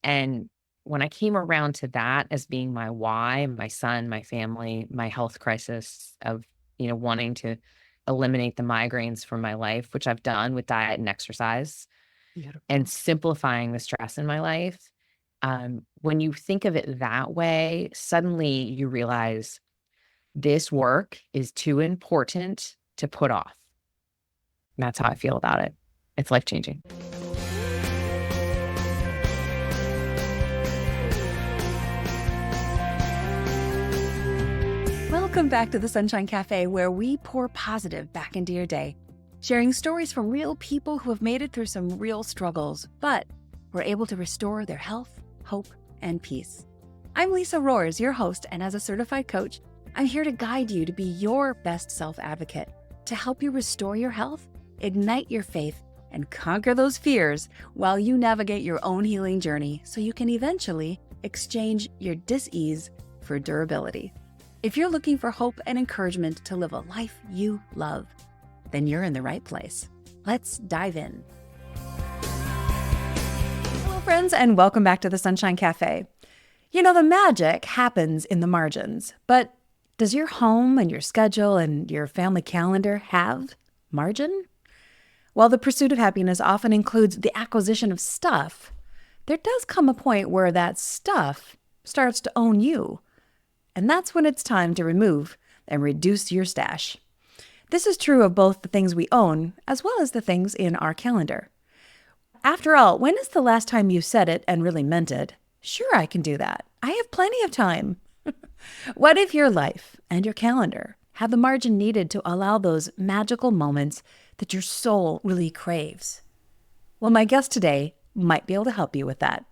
And when I came around to that as being my why, my son, my family, my health crisis of, wanting to eliminate the migraines from my life, which I've done with diet and exercise, and Beautiful. simplifying the stress in my life. When you think of it that way, suddenly you realize this work is too important to put off. And that's how I feel about it. It's life changing. Welcome back to the Sunshine Cafe, where we pour positive back into your day, sharing stories from real people who have made it through some real struggles, but were able to restore their health, hope, and peace. I'm Lisa Roers, your host, and as a certified coach, I'm here to guide you to be your best self-advocate, to help you restore your health, ignite your faith, and conquer those fears while you navigate your own healing journey so you can eventually exchange your dis-ease for durability. If you're looking for hope and encouragement to live a life you love, then you're in the right place. Let's dive in. Hello, friends, and welcome back to the Sunshine Cafe. You know, the magic happens in the margins, but does your home and your schedule and your family calendar have margin? While the pursuit of happiness often includes the acquisition of stuff, there does come a point where that stuff starts to own you. And that's when it's time to remove and reduce your stash. This is true of both the things we own as well as the things in our calendar. After all, when is the last time you said it and really meant it? Sure, I can do that. I have plenty of time. What if your life and your calendar have the margin needed to allow those magical moments that your soul really craves? Well, my guest today might be able to help you with that.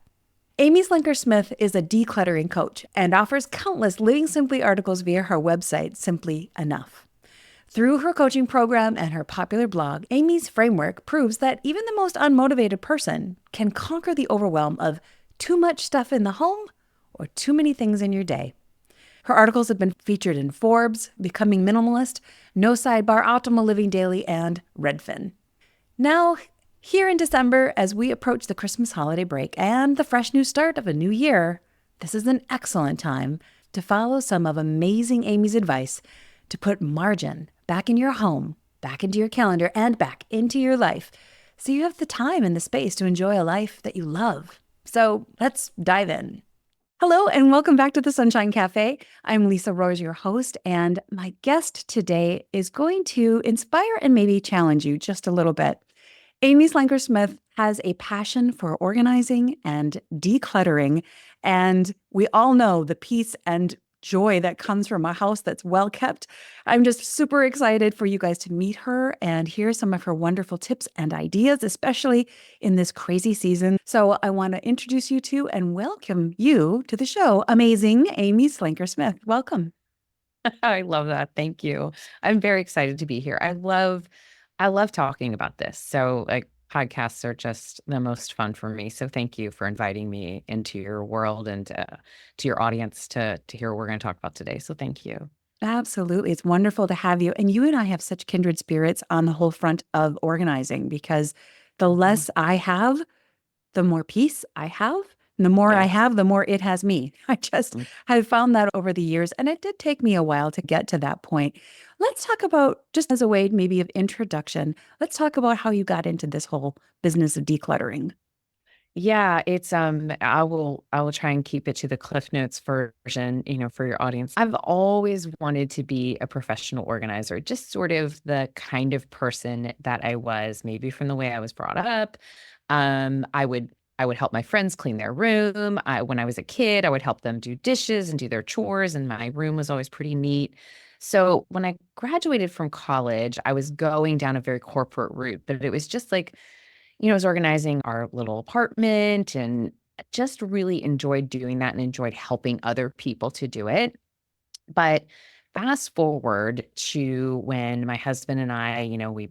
Amy Slenker Smith is a decluttering coach and offers countless Living Simply articles via her website, Simply Enough. Through her coaching program and her popular blog, Amy's framework proves that even the most unmotivated person can conquer the overwhelm of too much stuff in the home or too many things in your day. Her articles have been featured in Forbes, Becoming Minimalist, No Sidebar, Optimal Living Daily, and Redfin. Now, here in December, as we approach the Christmas holiday break and the fresh new start of a new year, this is an excellent time to follow some of amazing Amy's advice to put margin back in your home, back into your calendar, and back into your life, so you have the time and the space to enjoy a life that you love. So let's dive in. Hello, and welcome back to the Sunshine Cafe. I'm Lisa Roers, your host, and my guest today is going to inspire and maybe challenge you just a little bit. Amy Slenker Smith has a passion for organizing and decluttering, and we all know the peace and joy that comes from a house that's well kept. I'm just super excited for you guys to meet her and hear some of her wonderful tips and ideas, especially in this crazy season. So I want to introduce you to and welcome you to the show, amazing Amy Slenker Smith. Welcome. I love that. Thank you. I'm very excited to be here. I love talking about this. So like podcasts are just the most fun for me. So thank you for inviting me into your world and to your audience to hear what we're going to talk about today. So thank you. Absolutely. It's wonderful to have you. And you and I have such kindred spirits on the whole front of organizing, because the Mhm. less I have, the more peace I have. And the more I Yes. have, the more it has me. I just Mm. have found that over the years. And it did take me a while to get to that point. Let's talk about, just as a way maybe of introduction, let's talk about how you got into this whole business of decluttering. Yeah, it's I will try and keep it to the Cliff Notes version, for your audience. I've always wanted to be a professional organizer, just sort of the kind of person that I was, maybe from the way I was brought up. I would help my friends clean their room. When I was a kid, I would help them do dishes and do their chores, and my room was always pretty neat. So when I graduated from college, I was going down a very corporate route, but it was just like, I was organizing our little apartment and just really enjoyed doing that and enjoyed helping other people to do it. But fast forward to when my husband and I, we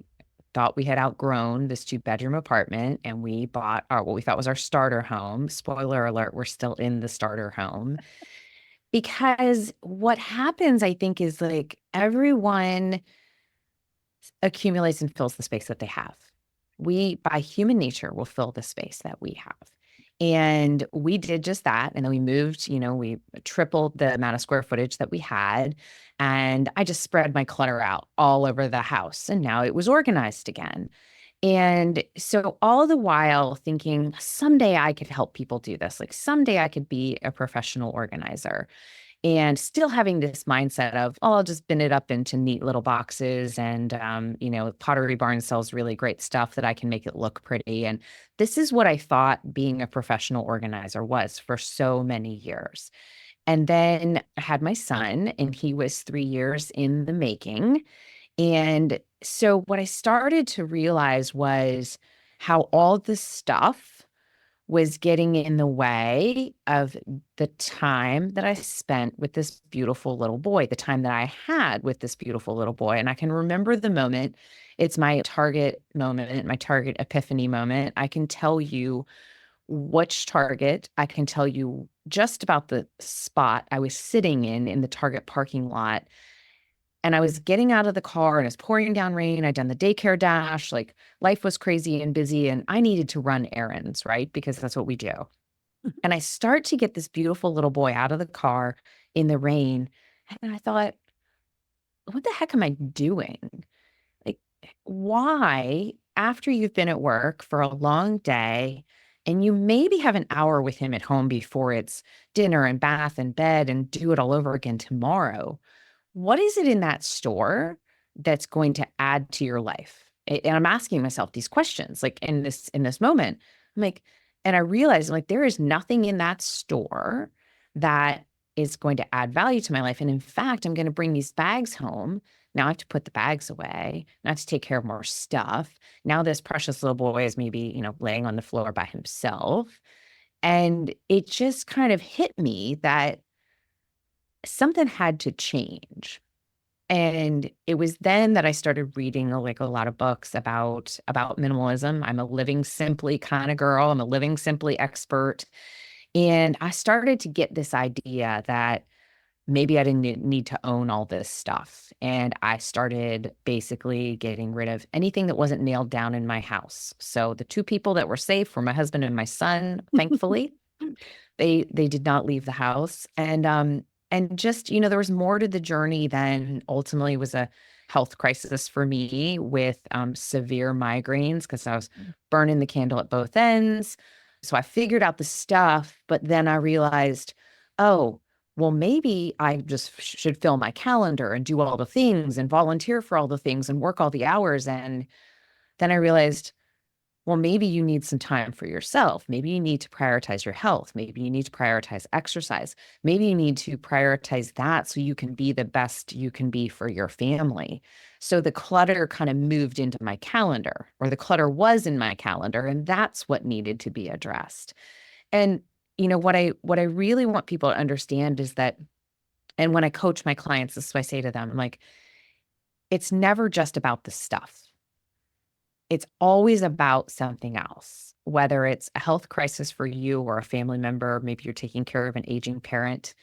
thought we had outgrown this two-bedroom apartment and we bought our what we thought was our starter home. Spoiler alert, we're still in the starter home. Because what happens, I think, is like everyone accumulates and fills the space that they have. We, by human nature, will fill the space that we have. And we did just that. And then we moved, we tripled the amount of square footage that we had. And I just spread my clutter out all over the house. And now it was organized again. And so all the while thinking, someday I could help people do this. Like someday I could be a professional organizer, and still having this mindset of, oh, I'll just bin it up into neat little boxes. And, Pottery Barn sells really great stuff that I can make it look pretty. And this is what I thought being a professional organizer was for so many years. And then I had my son, and he was 3 years in the making. And so what I started to realize was how all this stuff was getting in the way of the time that I spent with this beautiful little boy, the time that I had with this beautiful little boy. And I can remember the moment. It's my target moment, my target epiphany moment. I can tell you which Target. I can tell you just about the spot I was sitting in the Target parking lot. And I was getting out of the car and it's pouring down rain. I'd done the daycare dash. Like life was crazy and busy, and I needed to run errands, right? Because that's what we do. And I start to get this beautiful little boy out of the car in the rain. And I thought, what the heck am I doing? Like, why, after you've been at work for a long day and you maybe have an hour with him at home before it's dinner and bath and bed and do it all over again tomorrow, what is it in that store that's going to add to your life? And I'm asking myself these questions, like in this moment. I'm like, and I realized, like, there is nothing in that store that is going to add value to my life. And in fact, I'm going to bring these bags home. Now I have to put the bags away. Now I have to take care of more stuff. Now this precious little boy is maybe, laying on the floor by himself. And it just kind of hit me that something had to change. And it was then that I started reading like a lot of books about minimalism. I'm a living simply kind of girl. I'm a living simply expert. And I started to get this idea that maybe I didn't need to own all this stuff. And I started basically getting rid of anything that wasn't nailed down in my house. So the two people that were safe were my husband and my son, thankfully. They did not leave the house. And just, there was more to the journey than ultimately was a health crisis for me with severe migraines, because I was burning the candle at both ends. So I figured out the stuff, but then I realized, oh, well, maybe I just should fill my calendar and do all the things and volunteer for all the things and work all the hours. And then I realized, well, maybe you need some time for yourself. Maybe you need to prioritize your health. Maybe you need to prioritize exercise. Maybe you need to prioritize that so you can be the best you can be for your family. So the clutter kind of moved into my calendar, or the clutter was in my calendar, and that's what needed to be addressed. And what I really want people to understand is that, and when I coach my clients, this is what I say to them, I'm like, it's never just about the stuff. It's always about something else, whether it's a health crisis for you or a family member. Maybe you're taking care of an aging parent,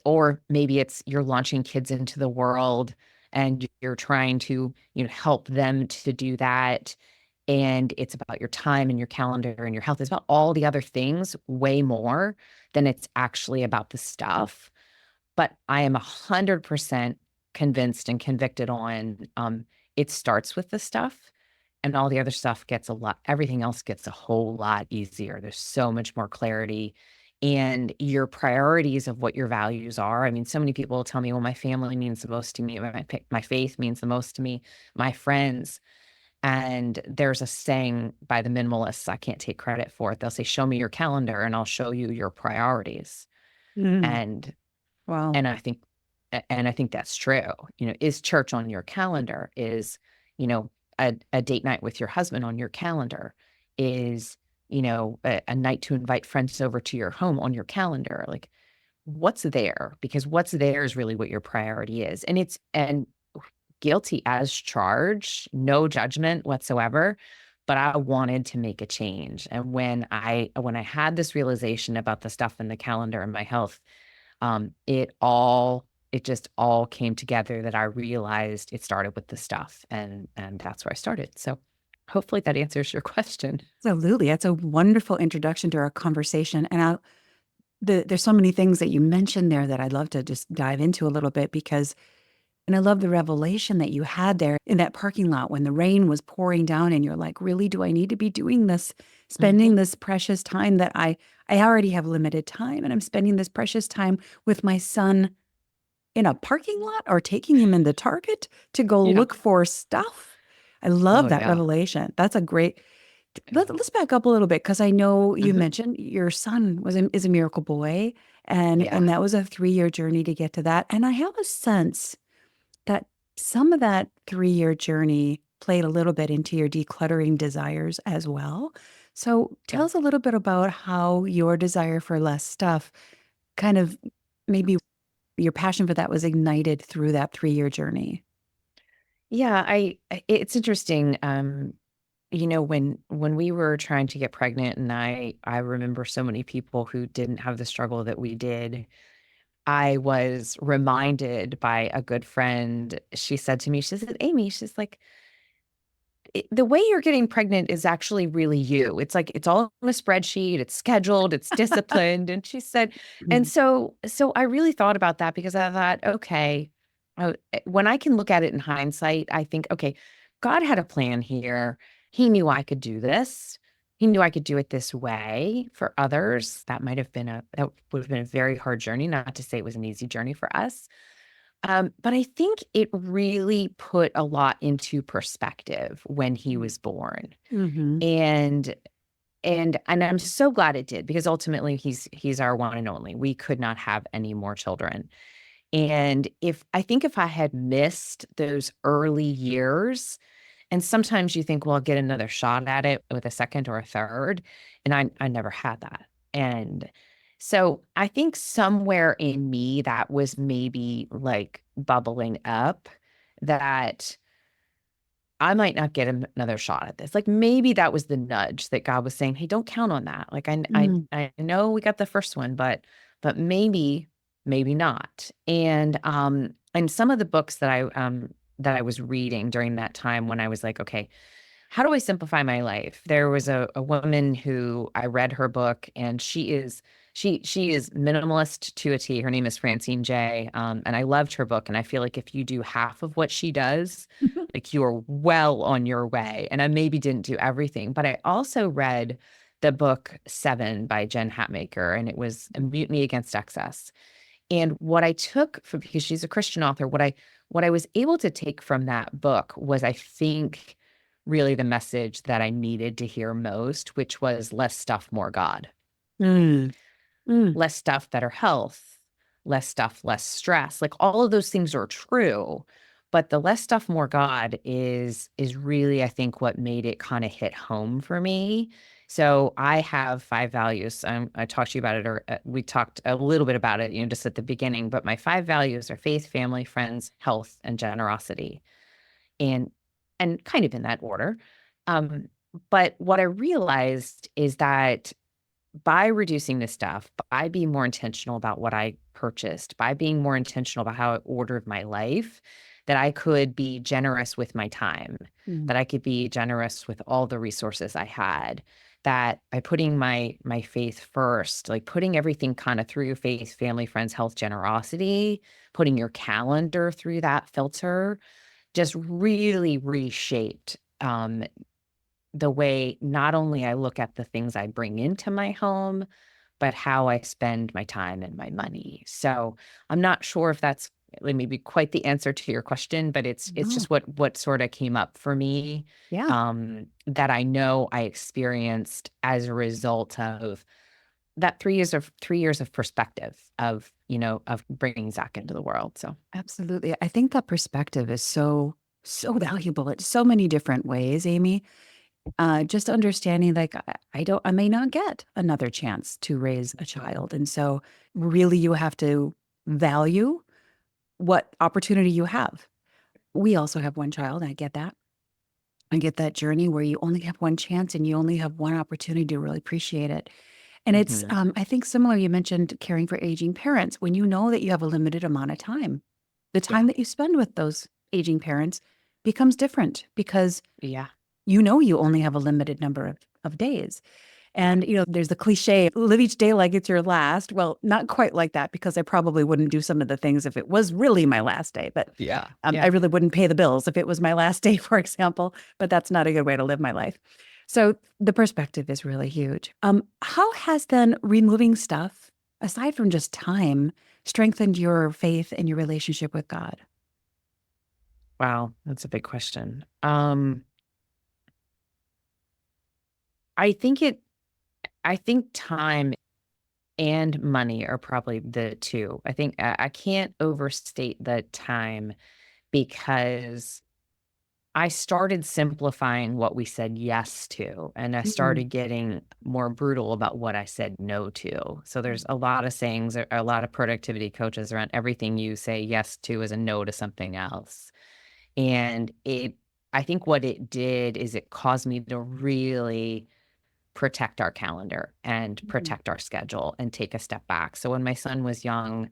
or maybe it's you're launching kids into the world and you're trying to, help them to do that. And it's about your time and your calendar and your health. It's about all the other things way more than it's actually about the stuff. But I am 100% convinced and convicted on it starts with the stuff, and all the other stuff gets everything else gets a whole lot easier. There's so much more clarity, and your priorities of what your values are. I mean, so many people will tell me, well, my family means the most to me. My faith means the most to me, my friends. And there's a saying by the minimalists, I can't take credit for it. They'll say, show me your calendar and I'll show you your priorities. Mm, And wow. and I think and I think that's true. Is church on your calendar? Is, a date night with your husband on your calendar? Is, a night to invite friends over to your home on your calendar? Like, what's there? Because what's there is really what your priority is. And guilty as charged, no judgment whatsoever. But I wanted to make a change. And when I had this realization about the stuff in the calendar and my health, it just all came together that I realized it started with the stuff, and that's where I started. So hopefully that answers your question. Absolutely. That's a wonderful introduction to our conversation. And there's so many things that you mentioned there that I'd love to just dive into a little bit because, and I love the revelation that you had there in that parking lot when the rain was pouring down and you're like, really, do I need to be doing this, spending Mhm. this precious time that I already have limited time and I'm spending this precious time with my son in a parking lot or taking him into Target to go Yeah. look for stuff. I love Oh, that yeah. revelation. That's a great. Yeah. Let's back up a little bit because I know you Mhm. mentioned your son is a miracle boy, Yeah. and that was a 3-year journey to get to that. And I have a sense that some of that 3-year journey played a little bit into your decluttering desires as well. So tell Yeah. us a little bit about how your desire for less stuff kind of maybe your passion for that was ignited through that 3-year journey. Yeah, it's interesting, when we were trying to get pregnant and I remember so many people who didn't have the struggle that we did. I was reminded by a good friend. She said to me, she said, "Amy," she's like, the way you're getting pregnant is actually really you. It's like it's all on a spreadsheet, it's scheduled, it's disciplined." And she said, and Mm. so I really thought about that because I thought, okay, when I can look at it in hindsight, I think, okay, God had a plan here. He knew I could do this. He knew I could do it this way. For others, that would have been a very hard journey. Not to say it was an easy journey for us, but I think it really put a lot into perspective when he was born. Mm-hmm. And and I'm so glad it did because ultimately he's our one and only. We could not have any more children. And if I had missed those early years, and sometimes you think, well, I'll get another shot at it with a second or a third. And I never had that. And so I think somewhere in me that was maybe like bubbling up that I might not get another shot at this. Like maybe that was the nudge that God was saying, "Hey, don't count on that. Like Mm. I know we got the first one, but maybe not." And some of the books that I was reading during that time when I was like, okay, how do I simplify my life? There was a woman who I read her book, and she is minimalist to a T. Her name is Francine J. And I loved her book, and I feel like if you do half of what she does, like you are well on your way. And I maybe didn't do everything, but I also read the book Seven by Jen Hatmaker, and it was a mutiny against excess. And what I took from, because she's a Christian author, what I was able to take from that book was, I think, really the message that I needed to hear most, which was less stuff, more God. Mm. Mm. Less stuff, better health, less stuff, less stress. Like all of those things are true, but the less stuff, more God is really, I think, what made it kind of hit home for me. So I have 5 values. I talked to you about it, or we talked a little bit about it, just at the beginning. But my 5 values are faith, family, friends, health, and generosity, and kind of in that order. Um, but what I realized is that by reducing this stuff, by being more intentional about what I purchased, by being more intentional about how I ordered my life, that I could be generous with my time, Mm. that I could be generous with all the resources I had, that by putting my faith first, like putting everything kind of through your faith, family, friends, health, generosity, putting your calendar through that filter, just really reshaped the way not only I look at the things I bring into my home, but how I spend my time and my money. So I'm not sure if that's like maybe quite the answer to your question, but it's No. just what sort of came up for me, Yeah. that I know I experienced as a result of that 3 years of perspective of bringing Zach into the world. So Absolutely. I think that perspective is so valuable in so many different ways, Amy. Just understanding like I may not get another chance to raise a child. And so really you have to value what opportunity you have. We also have one child. I get that. I get that journey where you only have one chance and you only have one opportunity to really appreciate it. And it's, mhm. I think similar, you mentioned caring for aging parents. When you know that you have a limited amount of time, the Yeah. time that you spend with those aging parents becomes different because Yeah. you only have a limited number of days. And, there's the cliche, live each day like it's your last. Well, not quite like that, because I probably wouldn't do some of the things if it was really my last day. But Yeah. I Yeah. really wouldn't pay the bills if it was my last day, for example. But that's not a good way to live my life. So the perspective is really huge. How has then removing stuff, aside from just time, strengthened your faith and your relationship with God? Wow, that's a big question. I think it I think time and money are probably the two. I think I can't overstate the time because I started simplifying what we said yes to, and I Mm, started getting more brutal about what I said no to. So there's a lot of sayings, a lot of productivity coaches around everything you say yes to is a no to something else. And I think what it did is it caused me to really protect our calendar and mm, protect our schedule and take a step back. So when my son was young,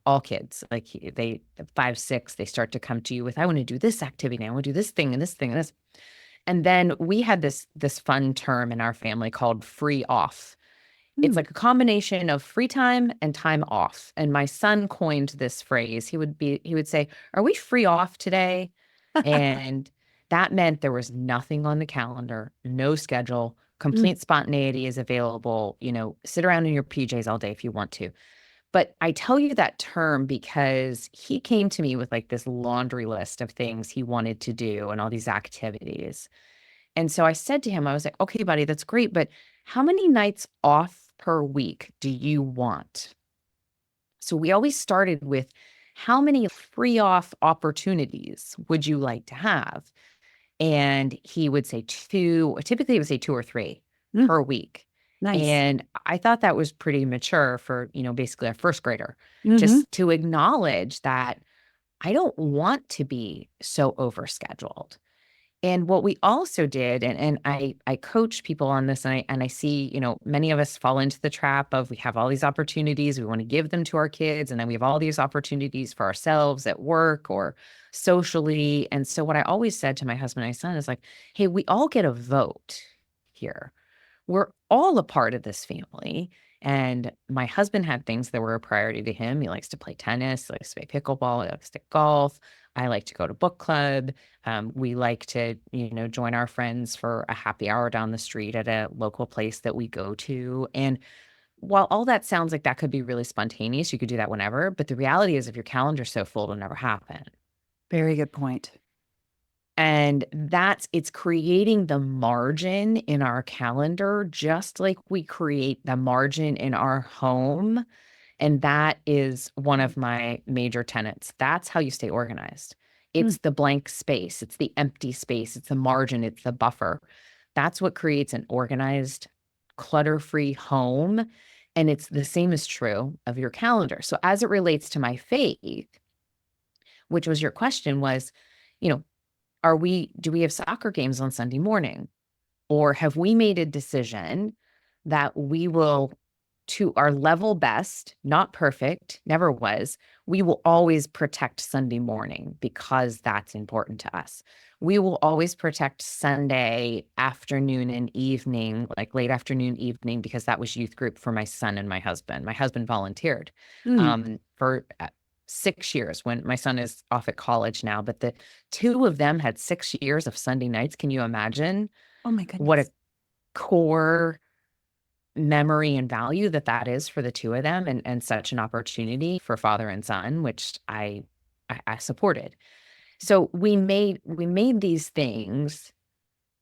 all kids, like they 5, 6, they start to come to you with, I want to do this activity. I want to do this thing and this thing and this. And then we had this fun term in our family called free off. It's mm. like a combination of free time and time off. And my son coined this phrase. He would say, "Are we free off today?" And that meant there was nothing on the calendar, no schedule, Mm, complete spontaneity is available. Sit around in your PJs all day if you want to. But I tell you that term because he came to me with like this laundry list of things he wanted to do and all these activities. And so I said to him, I was like, okay, buddy, that's great. But how many nights off per week do you want? So we always started with how many free off opportunities would you like to have? And he would say two, typically he would say 2 or 3 mm. per week. Nice. And I thought that was pretty mature for, basically a first grader, Hmm. just to acknowledge that I don't want to be so overscheduled. And what we also did, and I coach people on this, and I see, many of us fall into the trap of we have all these opportunities, we want to give them to our kids, and then we have all these opportunities for ourselves at work or socially. And so what I always said to my husband and my son is like, hey, we all get a vote here. We're all a part of this family. And my husband had things that were a priority to him. He likes to play tennis, he likes to play pickleball, he likes to golf. I like to go to book club. We like to, join our friends for a happy hour down the street at a local place that we go to. And while all that sounds like that could be really spontaneous, you could do that whenever. But the reality is, if your calendar's so full, it'll never happen. Very good point. And it's creating the margin in our calendar, just like we create the margin in our home. And that is one Mm, of my major tenets. That's how you stay organized. mm, It's the blank space, it's the empty space, it's the margin, it's the buffer. That's what creates an organized, clutter-free home. And it's the same is true of your calendar. So as it relates to my faith, which was your question, was, you know, do we have soccer games on Sunday morning? Or have we made a decision that we will, to our level best, not perfect, never was, we will always protect Sunday morning because that's important to us. We will always protect Sunday afternoon and evening, like late afternoon, evening, because that was youth group for my son and my husband. My husband volunteered mm. for 6 years when my son is off at college now, but the two of them had 6 years of Sunday nights. Can you imagine Oh my what a goodness. core memory and value that is for the two of them, and such an opportunity for father and son, which I supported. So we made these things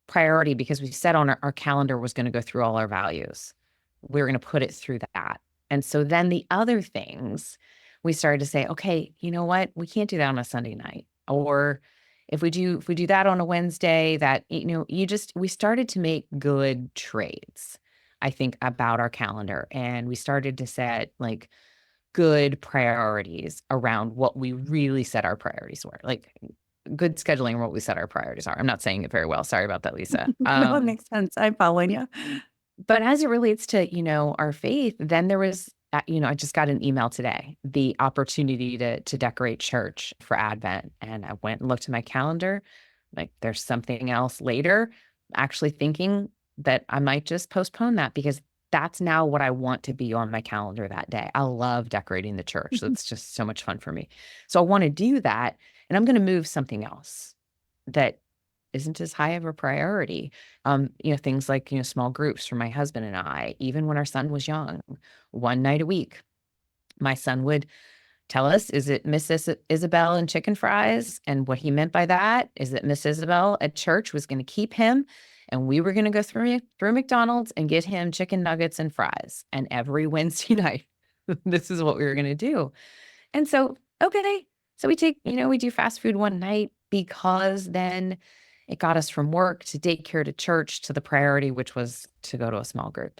priority because we set on our calendar was going to go through all our values. We were going to put it through that. And so then the other things we started to say, okay, you know what? We can't do that on a Sunday night. Or if we do that on a Wednesday, that, we started to make good trades, I think, about our calendar. And we started to set like good priorities around what we really said our priorities were. Like good scheduling what we said our priorities are. I'm not saying it very well. Sorry about that, Lisa. No, it makes sense. I'm following you. But as it relates to, our faith, then there was, I just got an email today, the opportunity to decorate church for Advent. And I went and looked at my calendar. Like there's something else later, actually thinking that I might just postpone that because that's now what I want to be on my calendar that day. I love decorating the church. That's just so much fun for me. So I want to do that, and I'm going to move something else that isn't as high of a priority. Things like, small groups for my husband and I, even when our son was young, one night a week, my son would tell us, is it Miss Isabel and chicken fries? And what he meant by that is that Miss Isabel at church was going to keep him, and we were going to go through McDonald's and get him chicken nuggets and fries. And every Wednesday night, this is what we were going to do. And so, okay, so we do fast food one night because then it got us from work to daycare to church to the priority, which was to go to a small group.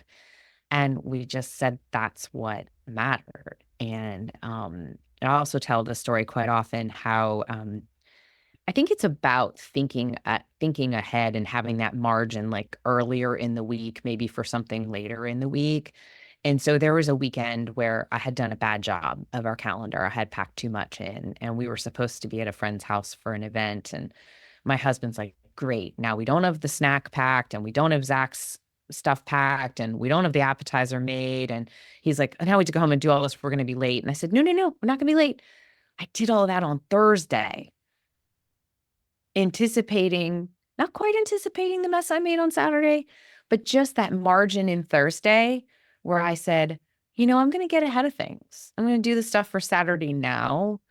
And we just said that's what mattered. And I also tell the story quite often how I think it's about thinking ahead and having that margin like earlier in the week, maybe for something later in the week. And so there was a weekend where I had done a bad job of our calendar. I had packed too much in, and we were supposed to be at a friend's house for an event. And my husband's like, great. Now we don't have the snack packed, and we don't have Zach's stuff packed, and we don't have the appetizer made. And he's like, now we have to go home and do all this. We're going to be late. And I said, no, no, no, we're not going to be late. I did all of that on Thursday, not quite anticipating the mess I made on Saturday, but just that margin in Thursday where I said, I'm going to get ahead of things. I'm going to do the stuff for Saturday now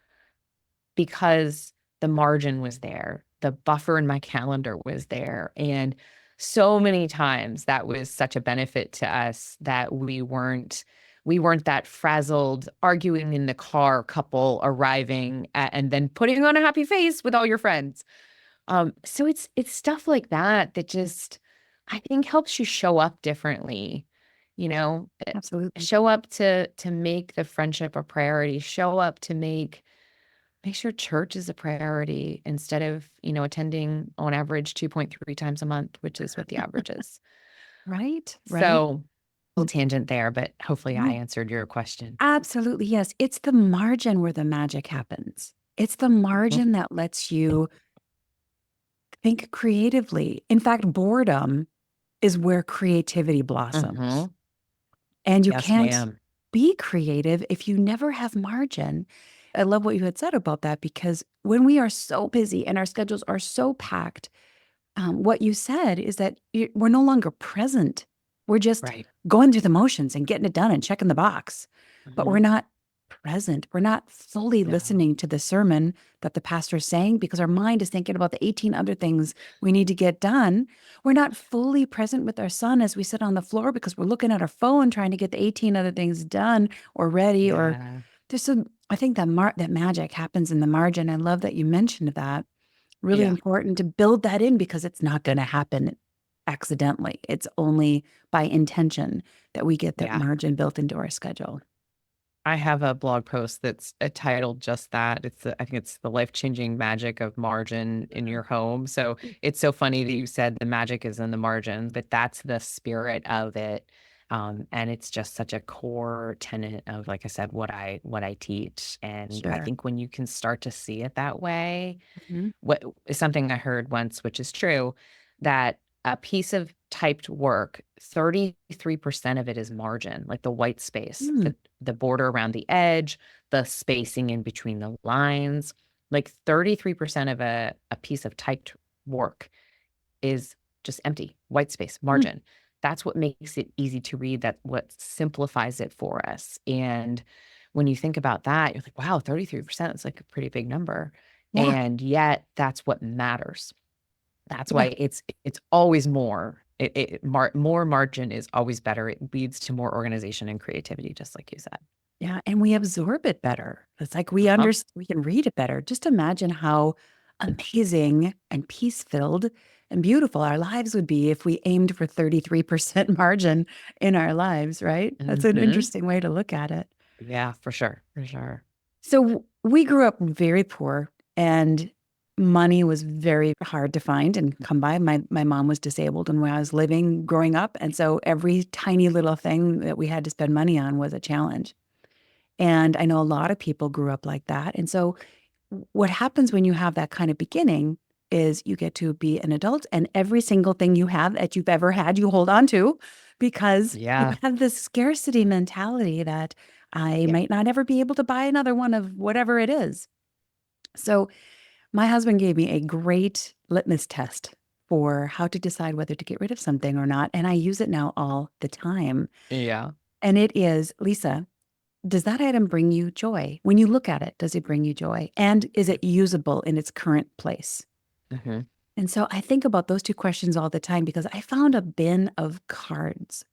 because the margin was there. The buffer in my calendar was there. And so many times that was such a benefit to us that we weren't that frazzled, arguing in the car couple arriving and then putting on a happy face with all your friends. So it's stuff like that that just, I think, helps you show up differently, Absolutely. show up to make the friendship a priority, show up to make sure church is a priority instead of, attending on average 2.3 times a month, which is what the average is. Right. Right. So a little tangent there, but hopefully I No, answered your question. absolutely. Yes. It's the margin where the magic happens. It's the Mhm. margin that lets you think creatively. In fact, boredom is where creativity blossoms. Mhm. And you Yes, can't ma'am. be creative if you never have margin. I love what you had said about that because when we are so busy and our schedules are so packed, what you said is that we're no longer present. We're just Right. going through the motions and getting it done and checking the box, but we're Mhm. not present. We're not fully No. listening to the sermon that the pastor is saying because our mind is thinking about the 18 other things we need to get done. We're not fully present with our son as we sit on the floor because we're looking at our phone trying to get the 18 other things done or ready. Or Yeah. there's some, I think that that magic happens in the margin. I love that you mentioned that. Really Yeah. important to build that in because it's not going to happen accidentally. It's only by intention that we get that Yeah. margin built into our schedule. I have a blog post that's titled just that. I think it's the life-changing magic of margin in your home. So it's so funny that you said the magic is in the margin, but that's the spirit of it. And it's just such a core tenet of, like I said, what I teach. And I Sure. think when you can start to see it that way, Mhm. what is something I heard once, which is true, that a piece of typed work, 33% of it is margin, like the white space, Mm. the border around the edge, the spacing in between the lines. Like 33% of a piece of typed work is just empty, white space, Mm. margin. That's what makes it easy to read, that what simplifies it for us. And when you think about that, you're like, wow, 33% is like a pretty big number. Yeah. And yet that's what matters. That's Yeah. why it's always more. More margin is always better. It leads to more organization and creativity, just like you said. Yeah. And we absorb it better. It's like Uh-huh. we can read it better. Just imagine how amazing and peace filled and beautiful our lives would be if we aimed for 33% margin in our lives, right? That's an Hmm. interesting way to look at it. Yeah, for sure. For sure. So we grew up very poor and money was very hard to find and come by. My mom was disabled and when I was living growing up. And so every tiny little thing that we had to spend money on was a challenge. And I know a lot of people grew up like that. And so what happens when you have that kind of beginning is you get to be an adult, and every single thing you have that you've ever had, you hold on to because you Yeah. have this scarcity mentality that I Yeah. might not ever be able to buy another one of whatever it is. So my husband gave me a great litmus test for how to decide whether to get rid of something or not. And I use it now all the time. Yeah. And it is, Lisa, does that item bring you joy? When you look at it, does it bring you joy? And is it usable in its current place? Hmm. And so I think about those two questions all the time because I found a bin of cards.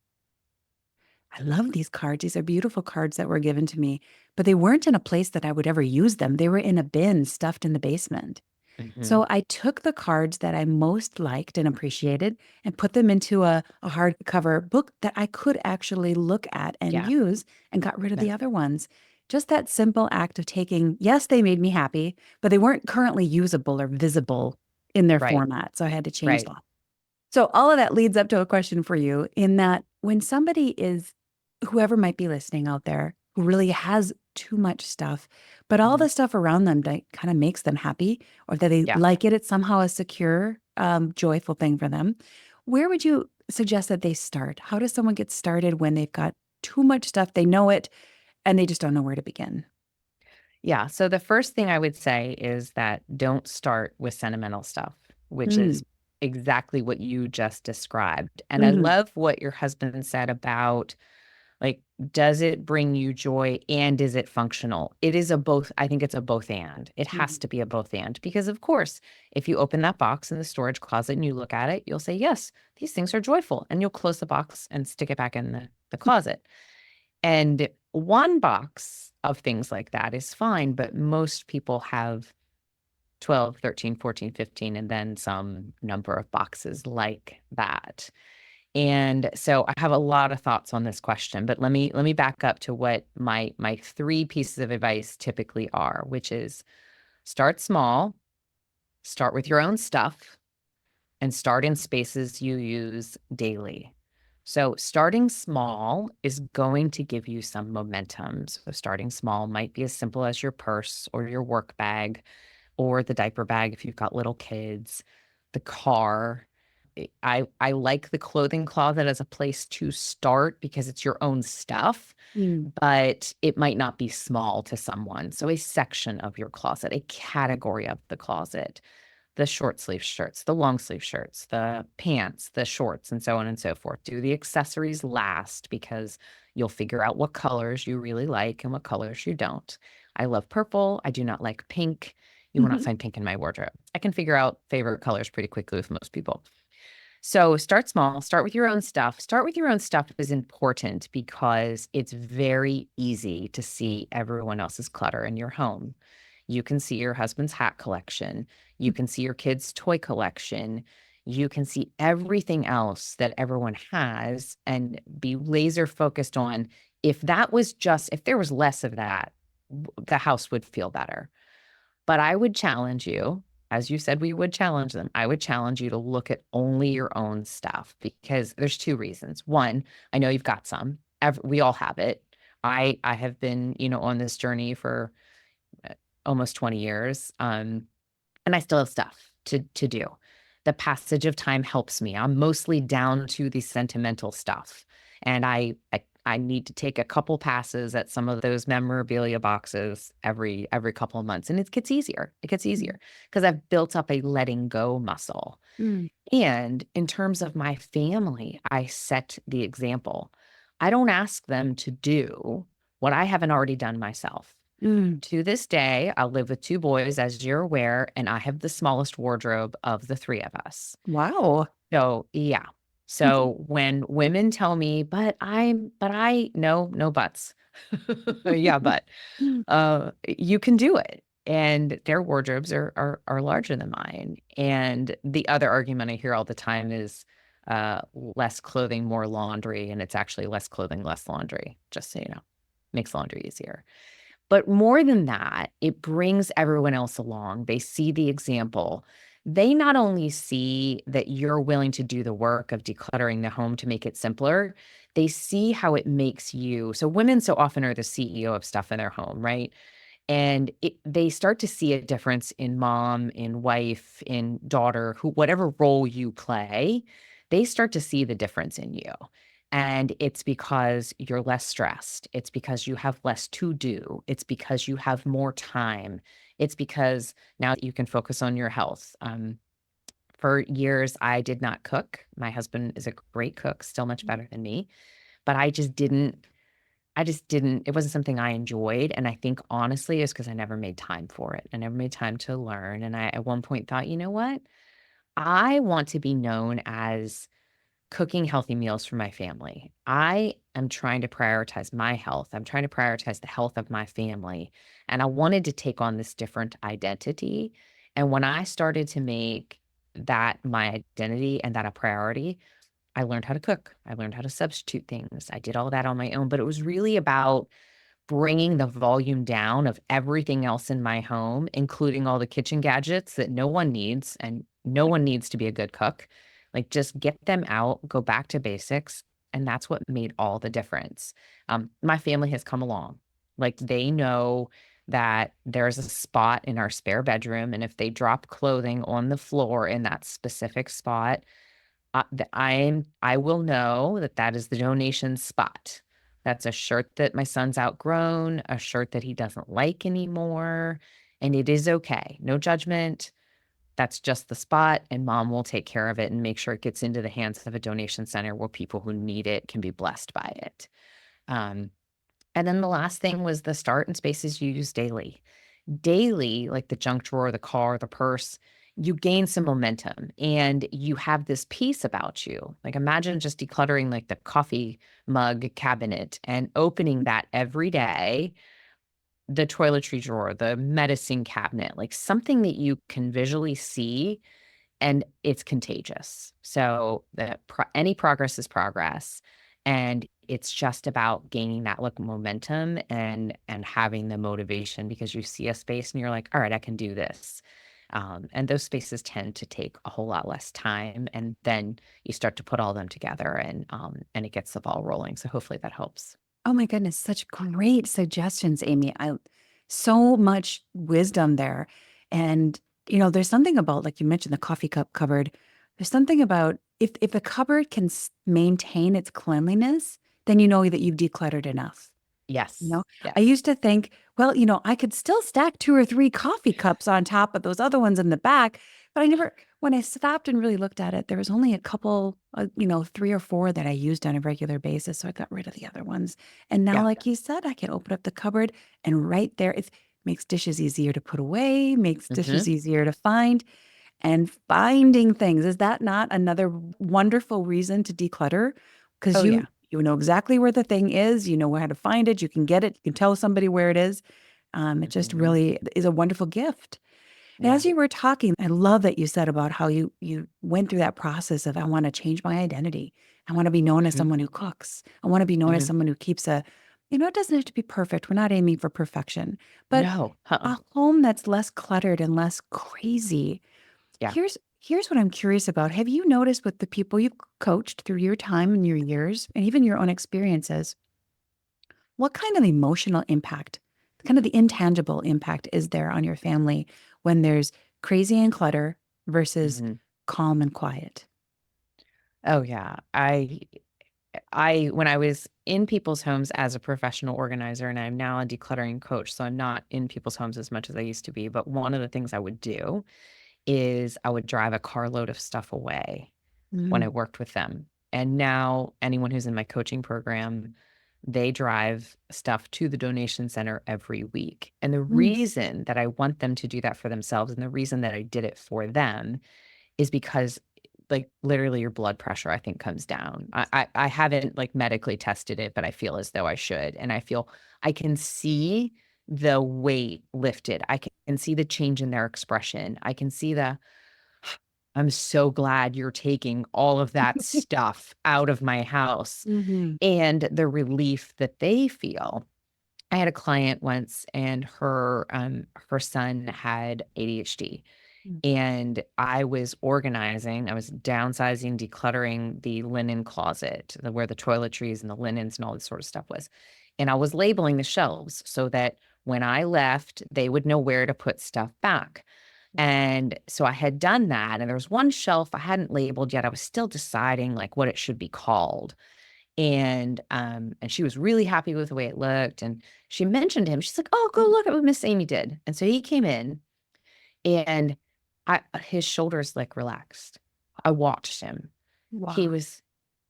I love these cards. These are beautiful cards that were given to me, but they weren't in a place that I would ever use them. They were in a bin stuffed in the basement. Hmm. So I took the cards that I most liked and appreciated and put them into a hardcover book that I could actually look at and Yeah. use and got rid of Yeah. the other ones. Just that simple act of taking, yes, they made me happy, but they weren't currently usable or visible in their Right. format. So I had to change Right. that. So all of that leads up to a question for you in that when somebody is, whoever might be listening out there, who really has too much stuff, but all Hmm. the stuff around them that kind of makes them happy or that they Yeah. like it, it's somehow a secure, joyful thing for them. Where would you suggest that they start? How does someone get started when they've got too much stuff, they know it, and they just don't know where to begin? Yeah. So the first thing I would say is that don't start with sentimental stuff, which Mm, is exactly what you just described. And I mhm, love what your husband said about, like, does it bring you joy and is it functional? It is a both. I think it's a both and. It has mhm, to be a both and because, of course, if you open that box in the storage closet and you look at it, you'll say, yes, these things are joyful. And you'll close the box and stick it back in the closet. And one box of things like that is fine, but most people have 12, 13, 14, 15, and then some number of boxes like that. And so I have a lot of thoughts on this question, but let me back up to what my three pieces of advice typically are, which is start small, start with your own stuff, and start in spaces you use daily. So starting small is going to give you some momentum. So starting small might be as simple as your purse or your work bag or the diaper bag if you've got little kids, the car. I like the clothing closet as a place to start because it's your own stuff, mm, but it might not be small to someone. So a section of your closet, a category of the closet, the short sleeve shirts, the long sleeve shirts, the pants, the shorts, and so on and so forth. Do the accessories last because you'll figure out what colors you really like and what colors you don't. I love purple. I do not like pink. You will not mhm, find pink in my wardrobe. I can figure out favorite colors pretty quickly with most people. So start small, start with your own stuff. Start with your own stuff is important because it's very easy to see everyone else's clutter in your home. You can see your husband's hat collection. You can see your kids' toy collection. You can see everything else that everyone has and be laser focused on if there was less of that, the house would feel better. But I would challenge you, as you said we would challenge them, I would challenge you to look at only your own stuff because there's two reasons. One, I know you've got some. We all have it. I have been, on this journey for uh, almost 20 years. And I still have stuff to do. The passage of time helps me. I'm mostly down to the sentimental stuff. And I need to take a couple passes at some of those memorabilia boxes every couple of months. And it gets easier. It gets easier because I've built up a letting go muscle. mm, And in terms of my family, I set the example. I don't ask them to do what I haven't already done myself. mm. To this day, I live with two boys, as you're aware, and I have the smallest wardrobe of the three of us. Wow. So, yeah. So when women tell me, no buts. Yeah, but you can do it. And their wardrobes are larger than mine. And the other argument I hear all the time is less clothing, more laundry. And it's actually less clothing, less laundry, just so you know, makes laundry easier. But more than that, it brings everyone else along. They see the example. They not only see that you're willing to do the work of decluttering the home to make it simpler, they see how it makes you. So, women so often are the CEO of stuff in their home, right? And they start to see a difference in mom, in wife, in daughter, who, whatever role you play, they start to see the difference in you. And it's because you're less stressed. It's because you have less to do. It's because you have more time. It's because now you can focus on your health. For years, I did not cook. My husband is a great cook, still much better than me, but it wasn't something I enjoyed. And I think honestly, it's because I never made time for it. I never made time to learn. And I, at one point, thought, you know what? I want to be known as cooking healthy meals for my family. I am trying to prioritize my health. I'm trying to prioritize the health of my family. And I wanted to take on this different identity. And when I started to make that my identity and that a priority, I learned how to cook. I learned how to substitute things. I did all that on my own, but it was really about bringing the volume down of everything else in my home, including all the kitchen gadgets that no one needs, and no one needs to be a good cook. Like, just get them out, go back to basics. And that's what made all the difference. My family has come along. Like, they know that there's a spot in our spare bedroom. And if they drop clothing on the floor in that specific spot, I will know that that is the donation spot. That's a shirt that my son's outgrown, a shirt that he doesn't like anymore, and it is okay. No judgment. That's just the spot, and mom will take care of it and make sure it gets into the hands of a donation center where people who need it can be blessed by it. Um, and then the last thing was the start and spaces you use daily. Daily, like the junk drawer, the car, the purse, you gain some momentum and you have this peace about you. Like, imagine just decluttering like the coffee mug cabinet and opening that every day, the toiletry drawer, the medicine cabinet, like something that you can visually see, and it's contagious. So any progress is progress, and it's just about gaining that look momentum and having the motivation because you see a space and you're like, all right, I can do this. And those spaces tend to take a whole lot less time, and then you start to put all them together, and it gets the ball rolling. So hopefully that helps. Oh my goodness, such great suggestions, Amy. I so much wisdom there. And there's something about, like you mentioned, the coffee cup cupboard. There's something about if a cupboard can maintain its cleanliness, then you know that you've decluttered enough. You Yes. know, I Yes. used to think, well, I could still stack two or three coffee cups on top of those other ones in the back, but I never, when I stopped and really looked at it, there was only a couple, three or four that I used on a regular basis. So I got rid of the other ones. And now, Yeah. like you said, I can open up the cupboard and right there, it makes dishes easier to put away, makes dishes Hmm. easier to find. And finding things, is that not another wonderful reason to declutter? Because Oh, yeah. you know exactly where the thing is, you know where to find it, you can get it, you can tell somebody where it is. It just Hmm. really is a wonderful gift. And Yeah. as you were talking, I love that you said about how you went through that process of, I want to change my identity. I want to be known as Hmm. someone who cooks. I want to be known as Hmm. someone who keeps it doesn't have to be perfect. We're not aiming for perfection, but No. Uh-uh. a home that's less cluttered and less crazy. Yeah. Here's what I'm curious about. Have you noticed with the people you've coached through your time and your years and even your own experiences, what kind of emotional impact, kind of the intangible impact is there on your family when there's crazy and clutter versus Hmm. calm and quiet? Oh, yeah. When I was in people's homes as a professional organizer, and I'm now a decluttering coach, so I'm not in people's homes as much as I used to be. But one of the things I would do is I would drive a carload of stuff away when I Mm, worked with them. And now anyone who's in my coaching program, they drive stuff to the donation center every week. And the mm, reason that I want them to do that for themselves, and the reason that I did it for them, is because, like, literally your blood pressure, I think, comes down. I haven't like medically tested it, but I feel as though I should. And I feel I can see the weight lifted. I can see the change in their expression. I can see I'm so glad you're taking all of that stuff out of my house, mhm, and the relief that they feel. I had a client once, and her son had ADHD, mm, and I was organizing, I was downsizing, decluttering the linen closet, where the toiletries and the linens and all this sort of stuff was. And I was labeling the shelves so that when I left, they would know where to put stuff back. And so I had done that. And there was one shelf I hadn't labeled yet. I was still deciding like what it should be called. And she was really happy with the way it looked. And she mentioned him. She's like, "Oh, go look at what Miss Amy did." And so he came in and his shoulders like relaxed. I watched him. He Wow. was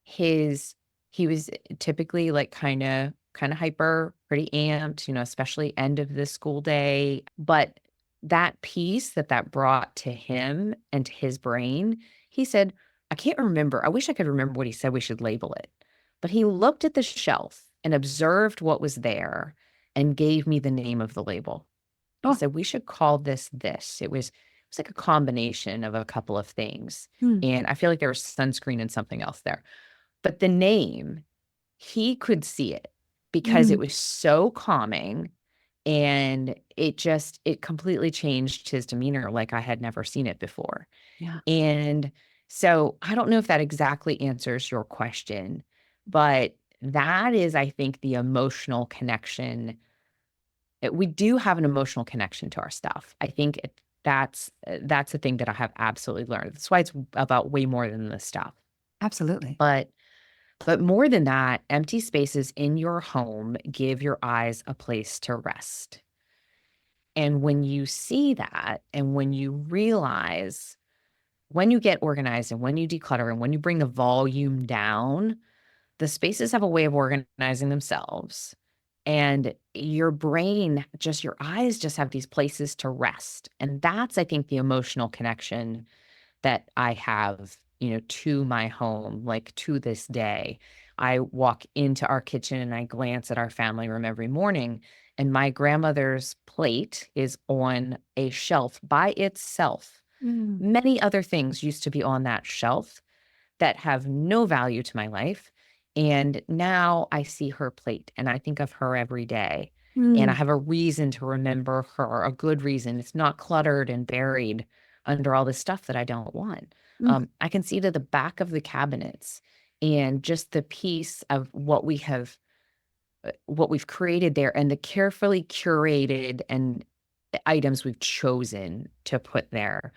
his he was typically like kind of hyper, pretty amped, especially end of the school day. But that piece that brought to him and to his brain, he said, I can't remember. I wish I could remember what he said we should label it. But he looked at the shelf and observed what was there and gave me the name of the label. He Oh. said, we should call this this. It was like a combination of a couple of things. Hmm. And I feel like there was sunscreen and something else there. But the name, he could see it because it Mm. was so calming, and it completely changed his demeanor like I had never seen it before. Yeah. And so I don't know if that exactly answers your question, but that is, I think, the emotional connection. We do have an emotional connection to our stuff. I think that's the thing that I have absolutely learned. That's why it's about way more than the stuff. Absolutely. But more than that, empty spaces in your home give your eyes a place to rest. And when you see that, and when you realize, when you get organized and when you declutter and when you bring the volume down, the spaces have a way of organizing themselves. And your brain, just your eyes just have these places to rest. And that's, I think, the emotional connection that I have, to my home, like to this day. I walk into our kitchen and I glance at our family room every morning, and my grandmother's plate is on a shelf by itself. Mm. Many other things used to be on that shelf that have no value to my life. And now I see her plate and I think of her every day. And I Mm. have a reason to remember her, a good reason. It's not cluttered and buried under all this stuff that I don't want. Mm. I can see to the back of the cabinets and just the piece of what we've created there, and the carefully curated and items we've chosen to put there.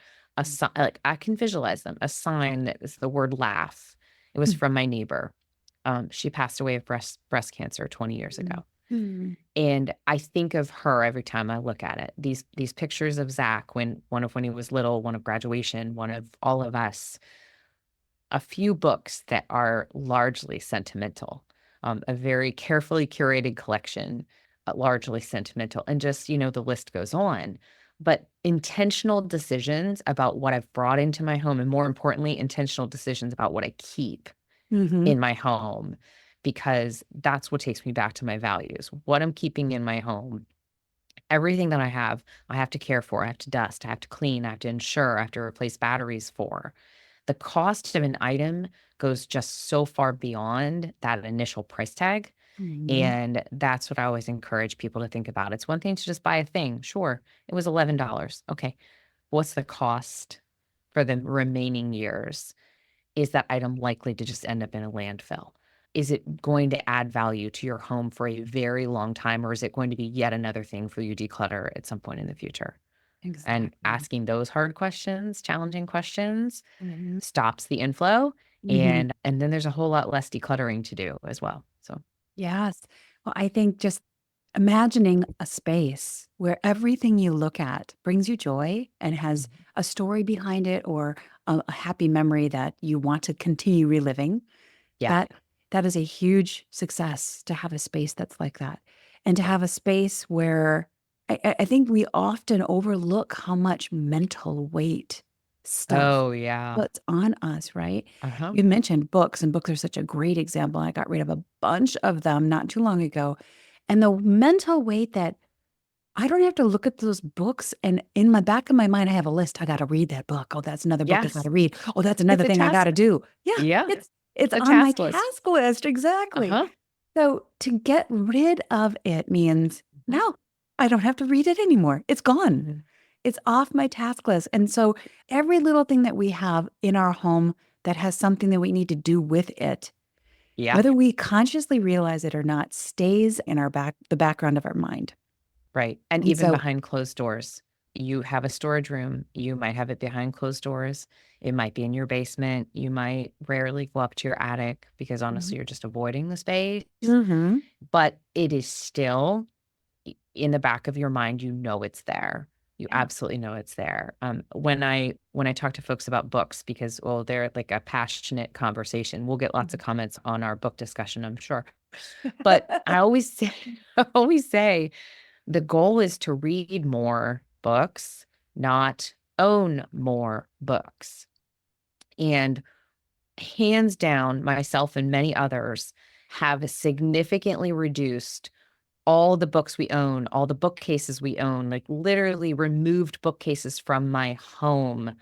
Like I can visualize them. A sign that is the word laugh. It was Mm. from my neighbor. She passed away of breast cancer 20 years Mm. ago. Mm. And I think of her every time I look at it. These pictures of Zach, when he was little, one of graduation, one of all of us, a few books that are largely sentimental, a very carefully curated collection, largely sentimental, and just, the list goes on. But intentional decisions about what I've brought into my home, and more importantly, intentional decisions about what I keep Mhm. in my home, because that's what takes me back to my values. What I'm keeping in my home, everything that I have to care for, I have to dust, I have to clean, I have to insure, I have to replace batteries for. The cost of an item goes just so far beyond that initial price tag. Mhm. And that's what I always encourage people to think about. It's one thing to just buy a thing. Sure, it was $11. Okay. What's the cost for the remaining years? Is that item likely to just end up in a landfill? Is it going to add value to your home for a very long time, or is it going to be yet another thing for you to declutter at some point in the future? And Exactly. asking those hard questions, challenging questions, Mhm. stops the inflow, Mhm. and then there's a whole lot less decluttering to do as well. So, Yes. Well, I think just imagining a space where everything you look at brings you joy and has mhm. a story behind it, or a happy memory that you want to continue reliving, Yeah. that that is a huge success, to have a space that's like that. And to Yeah. have a space where I think we often overlook how much mental weight stuff Oh, yeah. puts on us, right? Uh-huh. You mentioned books, and books are such a great example. I got rid of a bunch of them not too long ago. And the mental weight that I don't have to look at those books, and in my back of my mind, I have a list. I got to read that book. Oh, that's another book I got Yes. to read. Oh, that's It's another a thing I got task. to do. Yeah, Yeah. it's A on my task list. task list. Exactly. Uh-huh. So to get rid of it means Mhm. now I don't have to read it anymore. It's gone. Mhm. It's off my task list. And so every little thing that we have in our home that has something that we need to do with it, Yeah. whether we consciously realize it or not, stays in the background of our mind. Right. And And even so, behind closed doors, you have a storage room, you might have it behind closed doors. It might be in your basement. You might rarely go up to your attic because honestly, you're just avoiding the space. mm-hmm. But it is still in the back of your mind, you know it's there. You Yeah. absolutely know it's there. When I talk to folks about books, because well, they're like a passionate conversation. We'll get lots of comments on our book discussion, I'm sure. But I always say, I always say the goal is to read more books, not own more books. And hands down, myself and many others have significantly reduced all the books we own, all the bookcases we own, like literally removed bookcases from my home.